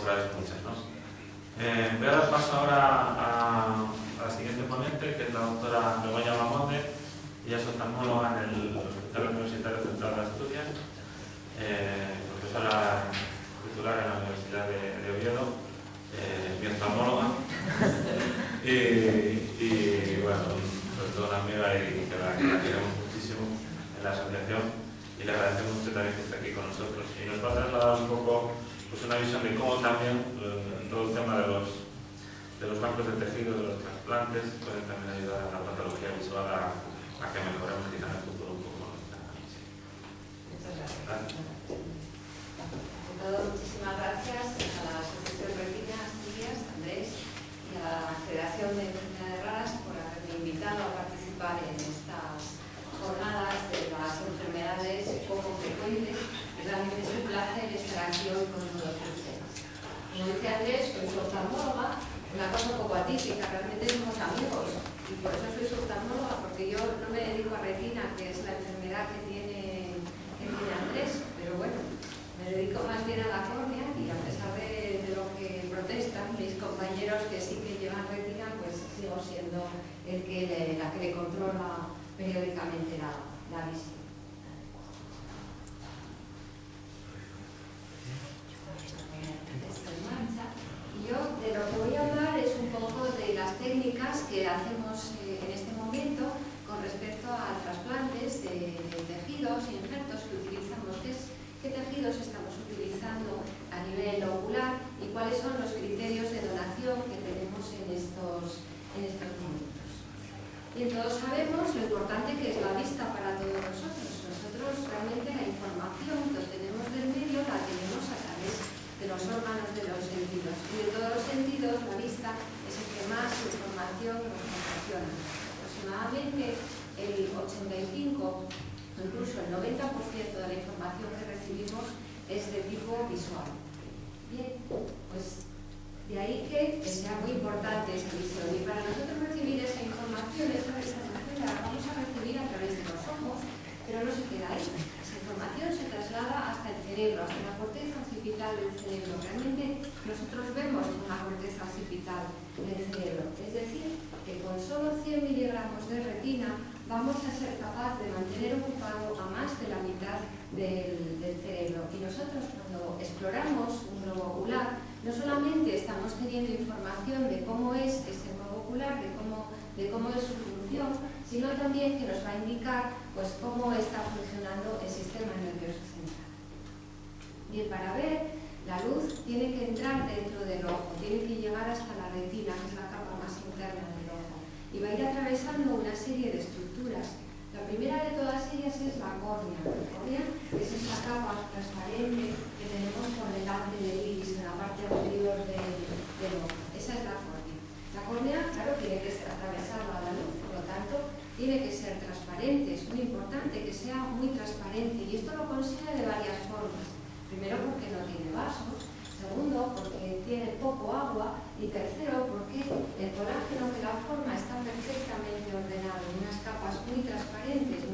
posibilidades muchas, ¿no? Voy a dar paso ahora a la siguiente ponente, que es la doctora Begoña Bamonde. Ella es oftalmóloga en el Hospital Universitario Central de Asturias, profesora titular en la Universidad de Oviedo, mi oftalmóloga, y bueno, sobre todo una amiga y que la queremos muchísimo en la asociación, y le agradecemos mucho también que esté aquí con nosotros. Y nos va a trasladar un poco pues, una visión de cómo también todo el tema de los bancos de tejido, de los trasplantes, pueden también ayudar a la patología visual a que mejoremos quizá en el futuro un poco nuestra visión. Muchas gracias. Ante todo, muchísimas gracias a la Asociación Retina Asturias, Andrés, y a la Federación de Enfermedades Raras por haberme invitado a participar en estas jornadas de las enfermedades poco frecuentes. Realmente es un placer estar aquí hoy con todos ustedes. Como dice Andrés, soy su oftalmóloga, una cosa un poco atípica, realmente somos amigos y por eso soy su oftalmóloga, porque yo no me dedico a retina, que es la enfermedad que tiene Andrés, pero bueno, me dedico más bien a la córnea y a pesar de lo que protestan mis compañeros que sí que llevan retina, pues sigo siendo la que le controla periódicamente la visión. Esto en marcha. Y yo de lo que voy a hablar es un poco de las técnicas que hacemos en este momento con respecto a trasplantes de tejidos y injertos que utilizamos. ¿Qué tejidos estamos utilizando a nivel ocular y cuáles son los criterios de donación que tenemos en estos momentos? Bien, todos sabemos lo importante que es la vista para todos nosotros. Nosotros realmente la información que obtenemos del medio la tenemos a través de los órganos de los sentidos. Y de todos los sentidos, la vista es el que más información nos proporciona. Aproximadamente el 85 o incluso el 90% de la información que recibimos es de tipo visual. Bien, pues de ahí que sea muy importante esa visión. Y para nosotros recibir esa información, esa la vamos a recibir a través de los ojos, pero no se queda ahí. Esa información se traslada hasta el cerebro, hasta la corteza occipital del cerebro. Realmente nosotros vemos una corteza occipital del cerebro. Es decir, que con solo 100 miligramos de retina vamos a ser capaces de mantener ocupado a más de la mitad del cerebro. Y nosotros cuando exploramos un globo ocular, no solamente estamos teniendo información de cómo es ese globo ocular, de cómo es su función, sino también que nos va a indicar pues, cómo está funcionando el sistema nervioso central. Bien, para ver, la luz tiene que entrar dentro del ojo, tiene que llegar hasta la retina, que es la capa más interna del ojo, y va a ir atravesando una serie de estructuras. La primera de todas ellas es la córnea. La córnea es esa capa transparente que tenemos por delante del iris, en la parte anterior del ojo. Esa es la córnea. La córnea, claro, tiene que ser atravesada a la luz, por lo tanto, tiene que ser transparente. Es muy importante que sea muy transparente y esto lo consigue de varias formas. Primero, porque no tiene vasos. Segundo, porque tiene poco agua. Y tercero, porque el colágeno que la forma está perfectamente ordenado en unas capas muy transparentes,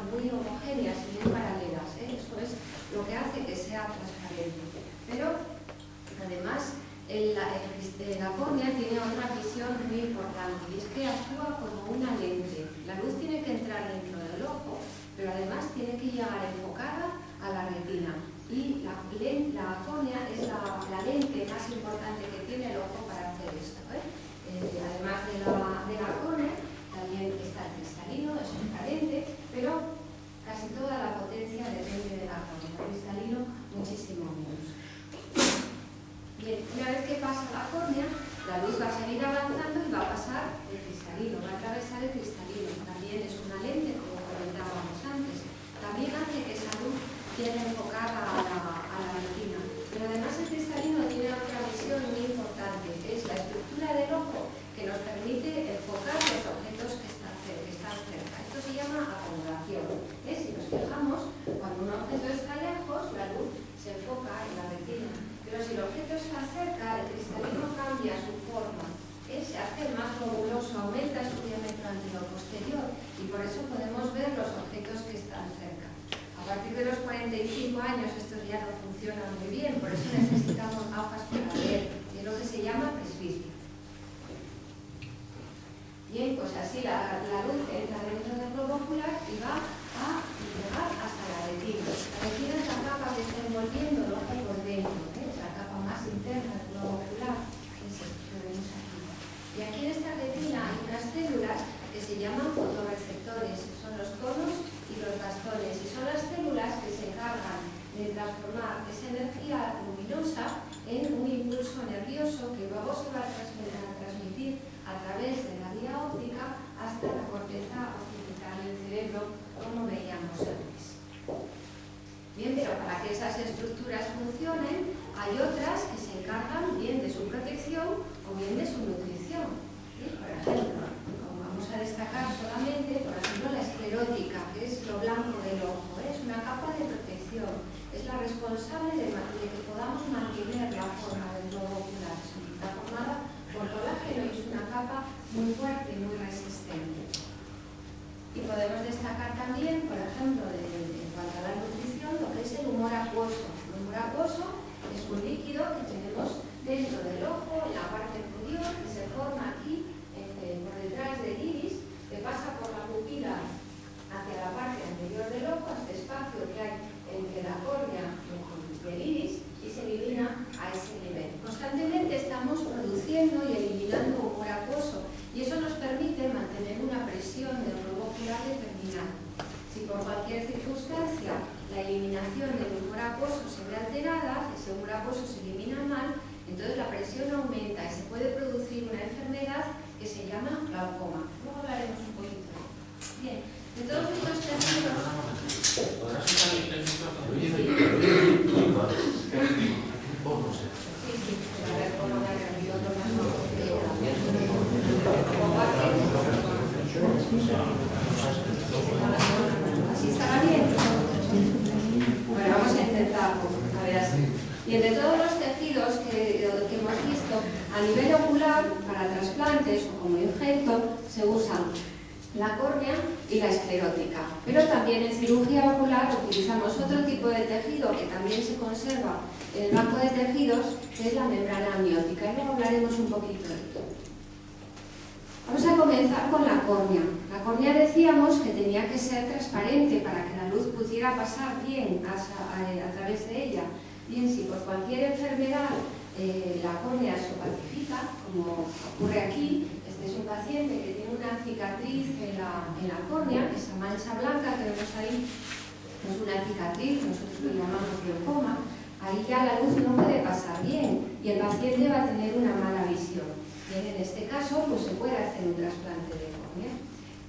muy homogéneas y muy paralelas. Eso es lo que hace que sea transparente. Pero, además, la córnea tiene otra visión muy importante y es que actúa como una lente. La luz tiene que entrar dentro del ojo, pero además tiene que llegar enfocada a la retina. Y la córnea es la lente más importante que tiene el ojo para hacer esto. Además de la córnea, también está el cristalino, es transparente, pero casi toda la potencia depende de la córnea. El cristalino, muchísimo menos. Bien, una vez que pasa la córnea, la luz va a seguir avanzando y va a pasar el cristalino, va a atravesar el cristalino. También es una lente, como comentábamos antes. También hace que esa luz quede enfocada a la retina. Pero además el cristalino tiene otra visión muy importante, que es la estructura del ojo, que nos permite enfocar los objetos que están cerca. Esto se llama acomodación. Si nos fijamos, cuando un objeto está lejos, la luz se enfoca en la retina. Pero si el objeto está cerca, el cristalino cambia su forma. Se hace más globuloso, aumenta su diámetro anterior-posterior y por eso podemos ver los objetos que están cerca. A partir de los 45 años estos ya no funcionan muy bien, por eso necesitamos gafas para ver pues así la luz entra dentro del globo ocular y va a llegar hasta la retina. La retina es la capa que está envolviendo el ojo por dentro, es la capa más interna del globo ocular, que es esto que vemos aquí. Y aquí en esta retina hay unas células que se llaman fotorreceptores, que son los conos y los bastones, y son las células que se encargan de transformar esa energía luminosa en un impulso nervioso que luego se va a transmitir a través de la vía óptica hasta la corteza occipital del cerebro, como veíamos antes. Bien, pero para que esas estructuras funcionen, hay otras que se encargan bien de su protección o bien de su nutrición. ¿Sí? Por ejemplo, como vamos a destacar solamente, por ejemplo, la esclerótica, que es lo blanco del ojo, es una capa de protección, es la responsable de que podamos mantener la forma del globo ocular. Está formada por colágeno y es una capa muy fuerte y muy resistente. Y podemos destacar también, por ejemplo, en cuanto a la nutrición, lo que es el humor acuoso. El humor acuoso es un líquido que tenemos dentro del ojo, en la parte inferior, que se forma aquí, por detrás del iris, que pasa por la pupila hacia la parte anterior del ojo, este espacio que hay entre la córnea y el iris, y se elimina a ese nivel. Constantemente estamos produciendo y eliminando humor acuoso, y eso nos permite mantener una presión del globo ocular determinada. Si por cualquier circunstancia la eliminación del humor acuoso se ve alterada, ese humor acuoso se elimina mal, entonces la presión aumenta y se puede producir una enfermedad que se llama glaucoma. Luego hablaremos un poquito de ello. Bien, de todos estos tejidos... ¿Podrás usar el micrófono? Sí, sí. A ver, cómo me ha reunido otro más ¿Así estará bien? Bueno, vamos a intentarlo. A ver, así. Bien, de todos los tejidos que hemos visto, a nivel ocular, para trasplantes o como injerto, se usan la córnea y la esclerótica. Pero también en cirugía ocular utilizamos otro tipo de tejido que también se conserva en el banco de tejidos, que es la membrana amniótica. Y luego hablaremos un poquito de esto. Vamos a comenzar con la córnea. La córnea decíamos que tenía que ser transparente para que la luz pudiera pasar bien a través de ella. Bien, si por cualquier enfermedad la córnea se opacifica, como ocurre aquí, este es un paciente que tiene una cicatriz en la córnea, esa mancha blanca que vemos ahí es una cicatriz, nosotros lo llamamos glaucoma, ahí ya la luz no puede pasar bien y el paciente va a tener una mala visión. Bien, en este caso pues se puede hacer un trasplante de córnea.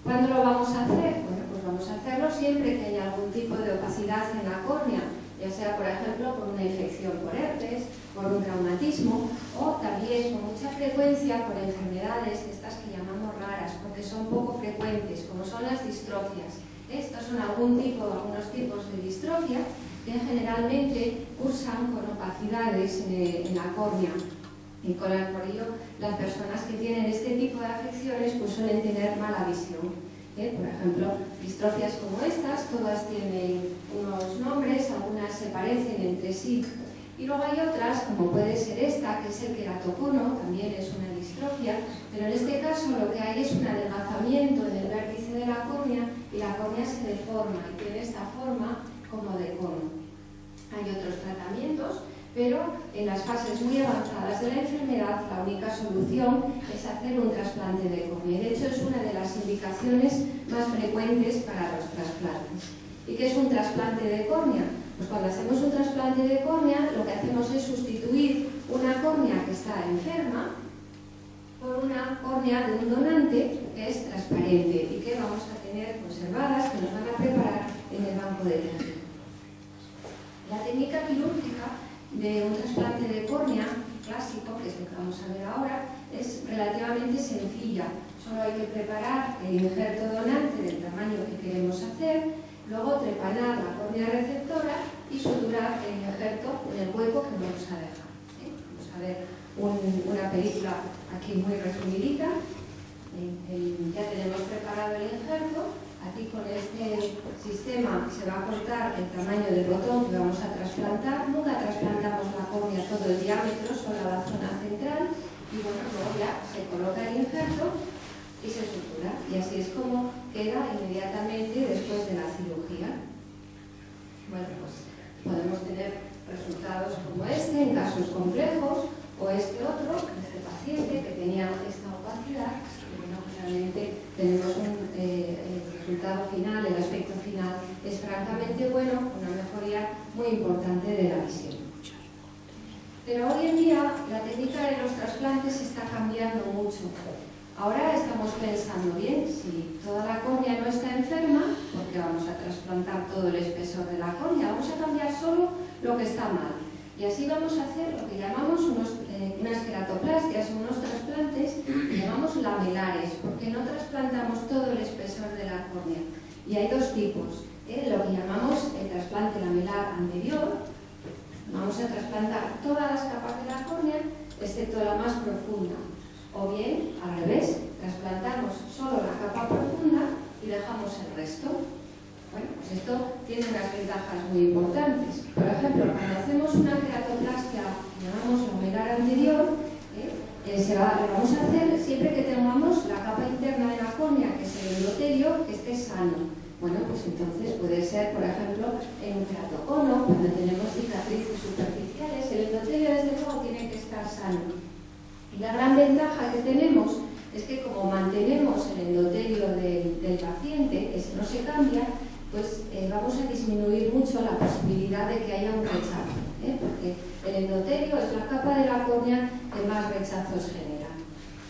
¿Cuándo lo vamos a hacer? Bueno, pues vamos a hacerlo siempre que haya algún tipo de opacidad en la córnea, ya sea por ejemplo por una infección por herpes, por un traumatismo o también con mucha frecuencia por enfermedades de estas que llamamos raras, porque son poco frecuentes, como son las distrofias. Estos son algunos tipos de distrofia que generalmente cursan con opacidades en la córnea. Y por ello, las personas que tienen este tipo de afecciones pues suelen tener mala visión. Por ejemplo, distrofias como estas, todas tienen unos nombres, algunas se parecen entre sí. Y luego hay otras, como puede ser esta, que es el queratocono, también es una distrofia, pero en este caso lo que hay es un adelgazamiento en el vértice de la córnea y la córnea se deforma y tiene esta forma como de cono. Hay otros tratamientos, pero en las fases muy avanzadas de la enfermedad la única solución es hacer un trasplante de córnea. De hecho, es una de las indicaciones más frecuentes para los trasplantes. ¿Y qué es un trasplante de córnea? Pues cuando hacemos un trasplante de córnea, lo que hacemos es sustituir una córnea que está enferma por una córnea de un donante que es transparente y que vamos a tener conservadas, que nos van a preparar en el banco de tejido. La técnica quirúrgica de un trasplante de córnea clásico, que es lo que vamos a ver ahora, es relativamente sencilla. Solo hay que preparar el injerto donante del tamaño que queremos hacer, luego trepanar la córnea receptora y suturar el injerto en el hueco que vamos a dejar. Vamos a ver una película aquí muy resumidita. Ya tenemos preparado el injerto. Aquí con este sistema se va a cortar el tamaño del botón que vamos a trasplantar. Nunca trasplantamos la córnea todo el diámetro, solo la zona central. Y bueno, luego ya se coloca el injerto y se sutura. Y así es como queda inmediatamente después de la cirugía. Bueno, pues podemos tener resultados como este en casos complejos, o este otro, este paciente que tenía esta opacidad, y bueno, realmente tenemos el resultado final, el aspecto final es francamente bueno, una mejoría muy importante de la visión. Pero hoy en día la técnica de los trasplantes está cambiando mucho. Ahora estamos pensando, bien, si toda la córnea no está enferma, porque vamos a trasplantar todo el espesor de la córnea, vamos a cambiar solo lo que está mal. Y así vamos a hacer lo que llamamos unas queratoplastias, unos trasplantes que llamamos lamelares, porque no trasplantamos todo el espesor de la córnea. Y hay dos tipos, lo que llamamos el trasplante lamelar anterior. Vamos a trasplantar todas las capas de la córnea, excepto la más profunda. O bien, al revés, trasplantamos solo la capa profunda y dejamos el resto. Bueno, pues esto tiene unas ventajas muy importantes. Por ejemplo, cuando hacemos una queratoplastia que llamamos lamelar anterior, lo vamos a hacer siempre que tengamos la capa interna de la córnea, que es el endotelio, que esté sano. Bueno, pues entonces puede ser, por ejemplo, en un queratocono, cuando tenemos cicatrices superficiales, el endotelio desde luego tiene que estar sano. Y la gran ventaja que tenemos es que como mantenemos el endotelio del paciente, ese no se cambia, pues vamos a disminuir mucho la posibilidad de que haya un rechazo, porque el endotelio es la capa de la córnea que más rechazos genera.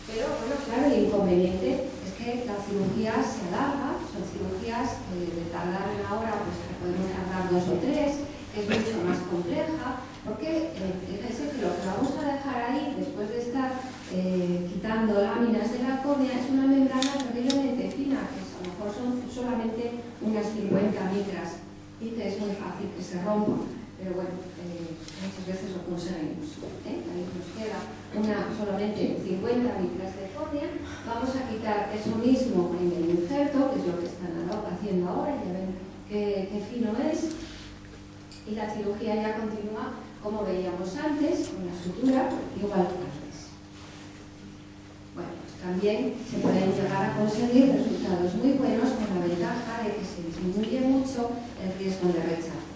Pero bueno, claro, el inconveniente es que la cirugía se alarga, son cirugías de tardar una hora, pues que podemos tardar 2 o 3, que es mucho más compleja, porque fíjense que lo que vamos a dejar ahí, después de estar quitando láminas de la córnea, es una membrana terriblemente fina, que a lo mejor son solamente unas 50 micras, y que es muy fácil que se rompa, pero bueno, muchas veces lo conseguimos. Ahí nos queda solamente 50 micras de córnea. Vamos a quitar eso mismo en el injerto, que es lo que están haciendo ahora, ya ven qué fino es. Y la cirugía ya continúa como veíamos antes, con la sutura, igual que antes. Bueno, pues también se pueden llegar a conseguir resultados muy buenos con la ventaja de que se disminuye mucho el riesgo de rechazo.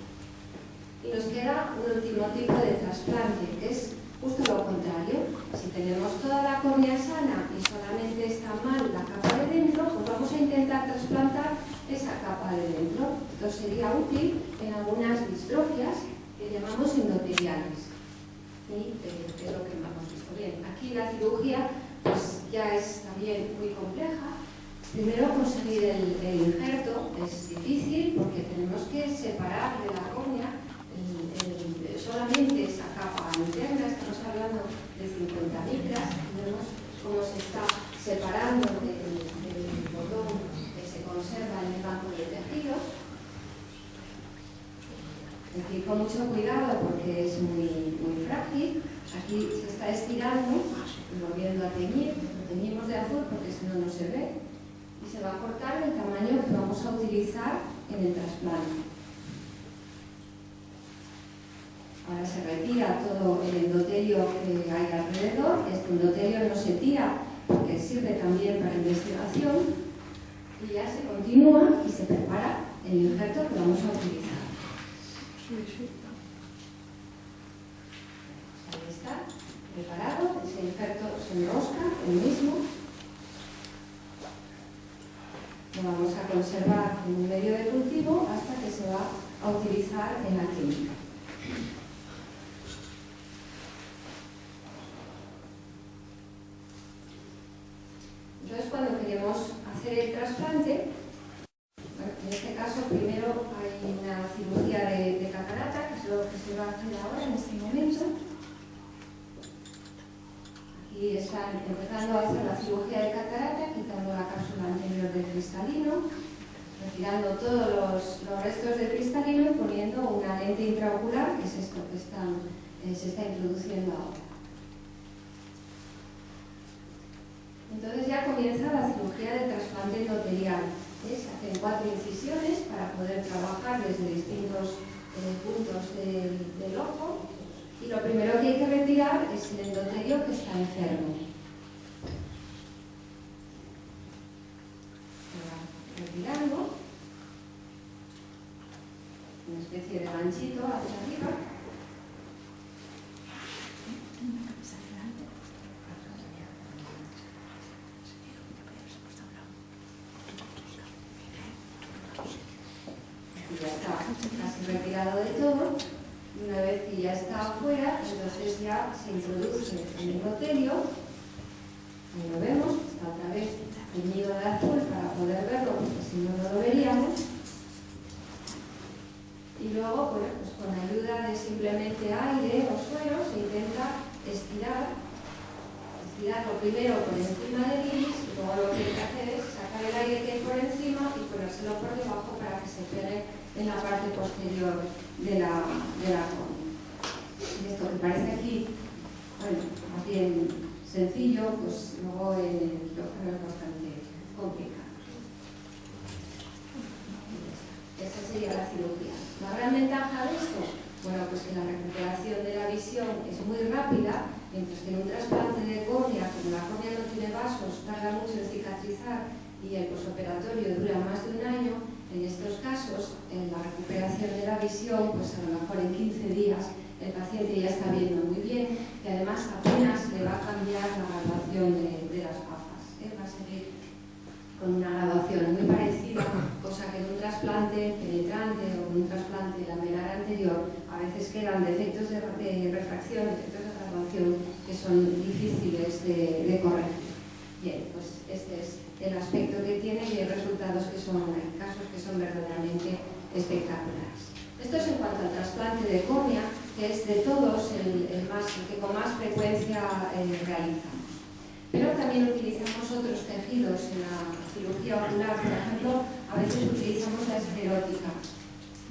Y nos queda un último tipo de trasplante, que es justo lo contrario. Si tenemos toda la córnea sana y solamente está mal la capa de dentro, pues vamos a intentar trasplantar esa capa de dentro. Esto sería útil en algunas distrofias que llamamos endoteliales. Y es lo que hemos visto bien. Aquí la cirugía pues ya es también muy compleja. Primero conseguir el injerto es difícil porque tenemos que separar de la córnea solamente esa capa interna. Estamos hablando de 50 micras. Vemos cómo se está separando del botón que se conserva en el banco de tejidos. Es decir, con mucho cuidado porque es muy, muy frágil. Aquí se está estirando y volviendo a teñir. Lo teñimos de azul porque si no, no se ve. Y se va a cortar el tamaño que vamos a utilizar en el trasplante. Ahora se retira todo el endotelio que hay alrededor. Este endotelio no se tira porque sirve también para investigación. Y ya se continúa y se prepara el injerto que vamos a utilizar. Ahí está, preparado. Ese injerto se enrosca, el mismo. Lo vamos a conservar en un medio de cultivo hasta que se va a utilizar en la clínica. Entonces, cuando queremos hacer el trasplante, bueno, en este caso primero hay una cirugía de catarata, que es lo que se va a hacer ahora en este momento. Aquí están empezando a hacer la cirugía de catarata, quitando la cápsula anterior del cristalino, retirando todos los restos de cristalino y poniendo una lente intraocular, que es esto que se está introduciendo ahora. Entonces ya comienza la cirugía de trasplante endotelial. Se hacen 4 incisiones para poder trabajar desde distintos puntos del ojo. Y lo primero que hay que retirar es el endotelio que está enfermo. retirando, una especie de ganchito hacia arriba. Y ya está casi retirado de todo. Una vez que ya está afuera, entonces ya se introduce el endotelio. Ahí lo vemos, está otra vez teñido de azul para poder verlo, porque si no, no lo veríamos. Y luego, bueno, pues con ayuda de simplemente aire o suero se intenta estirarlo primero por encima del iris, y luego lo que hay que hacer es sacar el aire que hay por encima y ponérselo por debajo para que se pegue en la parte posterior de la córnea. Esto que parece aquí, bueno, más bien sencillo, pues luego el quirófano es bastante complicado. Esa sería la cirugía. ¿La gran ventaja de esto? Bueno, pues que la recuperación de la visión es muy rápida, mientras que en un trasplante de córnea, como la córnea no tiene vasos, tarda mucho en cicatrizar y el posoperatorio dura más de un año. En estos casos, en la recuperación de la visión, pues a lo mejor en 15 días el paciente ya está viendo muy bien y además apenas le va a cambiar la graduación de las gafas. Va a seguir con una graduación muy parecida, cosa que en un trasplante penetrante o en un trasplante lamelar anterior a veces quedan defectos de refracción, defectos de graduación que son difíciles de corregir. Bien, pues este es el aspecto que tiene y hay resultados que son, hay casos que son verdaderamente espectaculares. Esto es en cuanto al trasplante de córnea, que es de todos el que con más frecuencia realizamos. Pero también utilizamos otros tejidos en la cirugía ocular, por ejemplo, a veces utilizamos la esclerótica,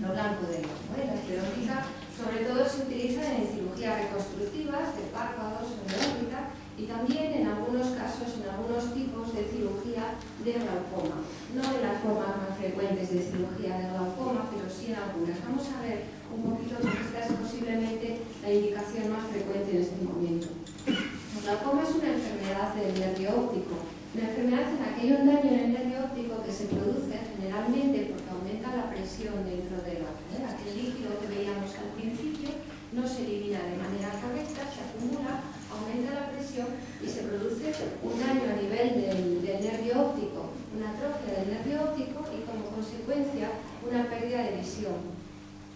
lo blanco del ojo. La esclerótica sobre todo se utiliza en cirugías reconstructivas de párpados o de órbita y también en algunos casos, en algunos tipos de cirugía de glaucoma. No en las formas más frecuentes de cirugía de glaucoma, pero sí en algunas. Vamos a ver un poquito porque esta es posiblemente la indicación más frecuente en este momento. El glaucoma es una enfermedad del nervio óptico, una enfermedad en la que hay un daño en el nervio óptico que se produce generalmente porque aumenta la presión dentro del ojo. Aquel líquido que veíamos al principio no se elimina de manera correcta, se acumula, aumenta la presión y se produce un daño a nivel del nervio óptico, una atrofia del nervio óptico y como consecuencia una pérdida de visión.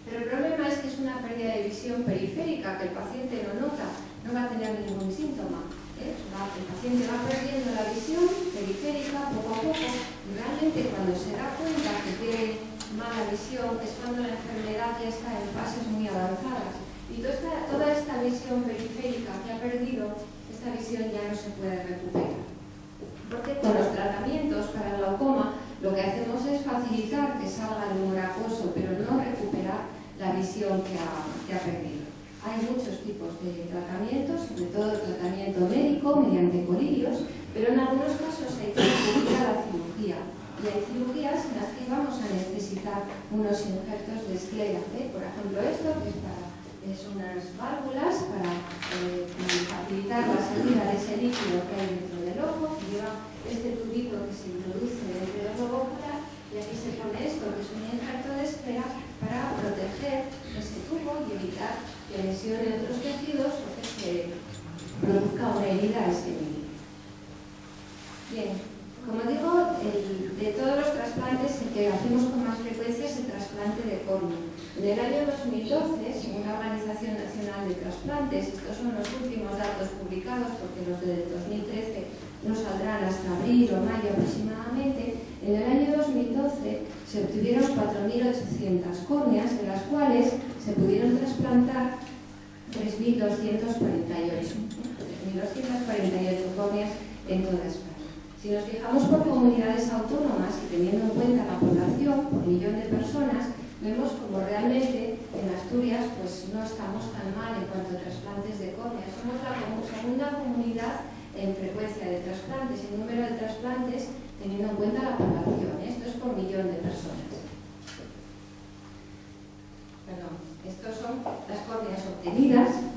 Pero el problema es que es una pérdida de visión periférica que el paciente no nota, no va a tener ningún síntoma. El paciente va perdiendo la visión periférica poco a poco y realmente cuando se da cuenta que tiene mala visión es cuando la enfermedad ya está en fases muy avanzadas. Y toda esta visión periférica que ha perdido, esta visión ya no se puede recuperar. Porque con los tratamientos para el glaucoma lo que hacemos es facilitar que salga el humor acuoso, pero no recuperar la visión que ha perdido. Hay muchos tipos de tratamientos, sobre todo el tratamiento médico mediante colirios, pero en algunos casos hay que recurrir a la cirugía. Y hay cirugías en las que vamos a necesitar unos injertos de esclera. Por ejemplo, esto que es unas válvulas para facilitar la salida de ese líquido que hay dentro del ojo, que lleva este tubito que se introduce dentro del globo ocular y aquí se pone esto, que es un injerto de esclera para proteger ese tubo y evitar que lesione otros tejidos o que se produzca una herida a ese líquido. Bien, como digo, de todos los trasplantes, el que hacemos con más frecuencia es el trasplante de córnea. En el año 2012, según la Organización Nacional de Trasplantes, estos son los últimos datos publicados porque los del 2013 no saldrán hasta abril o mayo aproximadamente, en el año 2012 se obtuvieron 4.800 córneas, de las cuales se pudieron trasplantar 3.248 córneas en toda España. Si nos fijamos por comunidades autónomas y teniendo en cuenta la población por millón de personas, vemos como realmente en Asturias pues no estamos tan mal en cuanto a trasplantes de córnea. Somos la segunda comunidad en frecuencia de trasplantes, en número de trasplantes, teniendo en cuenta la población. Esto es por millón de personas. Perdón, estos son las córneas obtenidas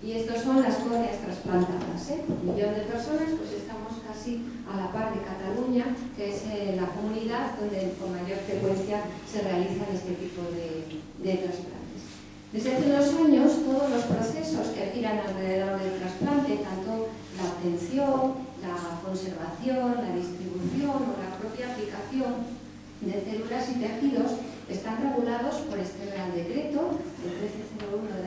Y estos son las córneas trasplantadas, Un millón de personas, pues estamos casi a la par de Cataluña, que es la comunidad donde con mayor frecuencia se realizan este tipo de trasplantes. Desde hace unos años, todos los procesos que giran alrededor del trasplante, tanto la obtención, la conservación, la distribución o la propia aplicación de células y tejidos, están regulados por este Real Decreto, el 1301 del